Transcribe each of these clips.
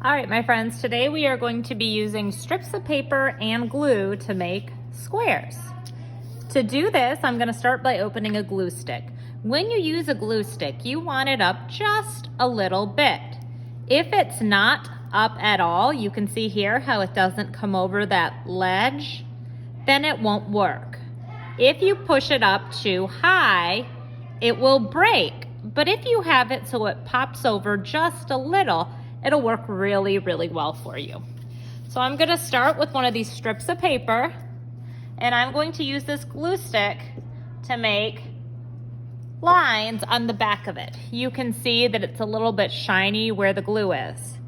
All right, my friends, today we are going to be using strips of paper and glue to make squares. To do this, I'm going to start by opening a glue stick. When you use a glue stick, you want it up just a little bit. If it's not up at all, you can see here how it doesn't come over that ledge, then it won't work. If you push it up too high, it will break. But if you have it so it pops over just a little, it'll work really, really well for you. So I'm gonna start with one of these strips of paper, and I'm going to use this glue stick to make lines on the back of it. You can see that it's a little bit shiny where the glue is.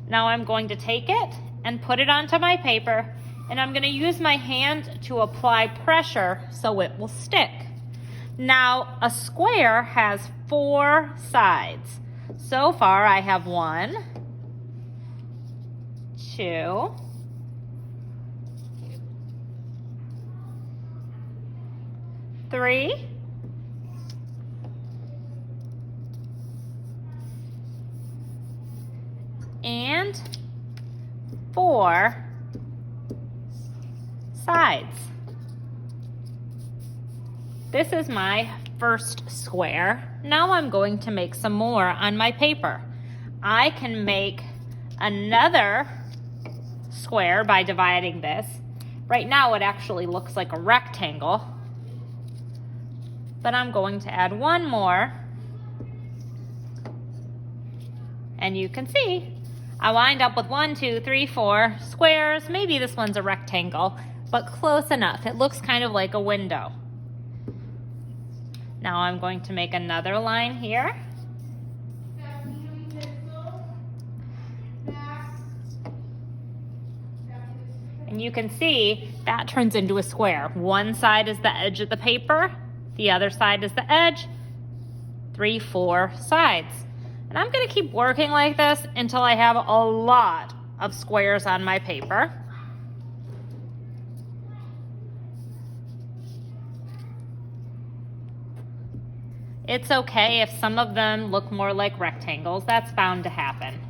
Now I'm going to take it and put it onto my paper, and I'm gonna use my hand to apply pressure so it will stick. Now, a square has 4 sides. So far, I have 1, 2, 3, 4 sides. This is my first square. Now I'm going to make some more on my paper. I can make another square by dividing this. Right now it actually looks like a rectangle, but I'm going to add one more. And you can see I wind up with 1, 2, 3, 4 squares. Maybe this one's a rectangle, but close enough. It looks kind of like a window. Now I'm going to make another line here. And you can see that turns into a square. One side is the edge of the paper, the other side is the edge, 3, 4 sides. And I'm gonna keep working like this until I have a lot of squares on my paper. It's okay if some of them look more like rectangles. That's bound to happen.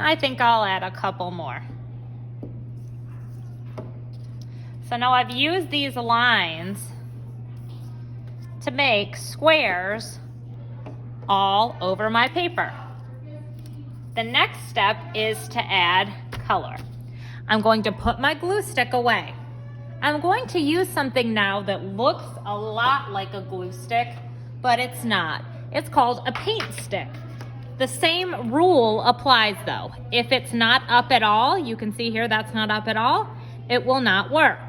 I think I'll add a couple more. So now I've used these lines to make squares all over my paper. The next step is to add color. I'm going to put my glue stick away. I'm going to use something now that looks a lot like a glue stick, but it's not. It's called a paint stick. The same rule applies though. If it's not up at all, you can see here that's not up at all, it will not work.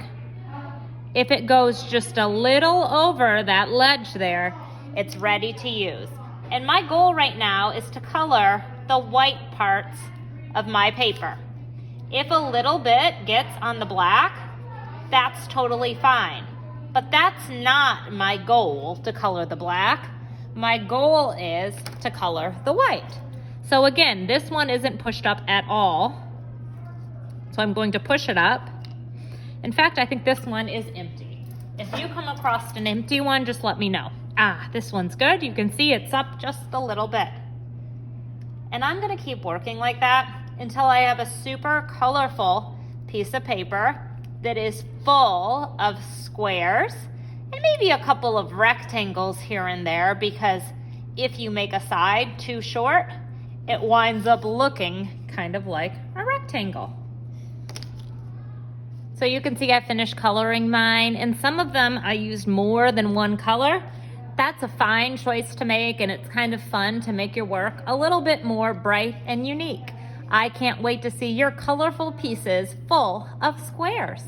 If it goes just a little over that ledge there, it's ready to use. And my goal right now is to color the white parts of my paper. If a little bit gets on the black, that's totally fine. But that's not my goal, to color the black. My goal is to color the white. So again, this one isn't pushed up at all. So I'm going to push it up. In fact, I think this one is empty. If you come across an empty one, just let me know. This one's good. You can see it's up just a little bit. And I'm gonna keep working like that until I have a super colorful piece of paper that is full of squares and maybe a couple of rectangles here and there, because if you make a side too short, it winds up looking kind of like a rectangle. So you can see I finished coloring mine, and some of them I used more than one color. That's a fine choice to make, and it's kind of fun to make your work a little bit more bright and unique. I can't wait to see your colorful pieces full of squares.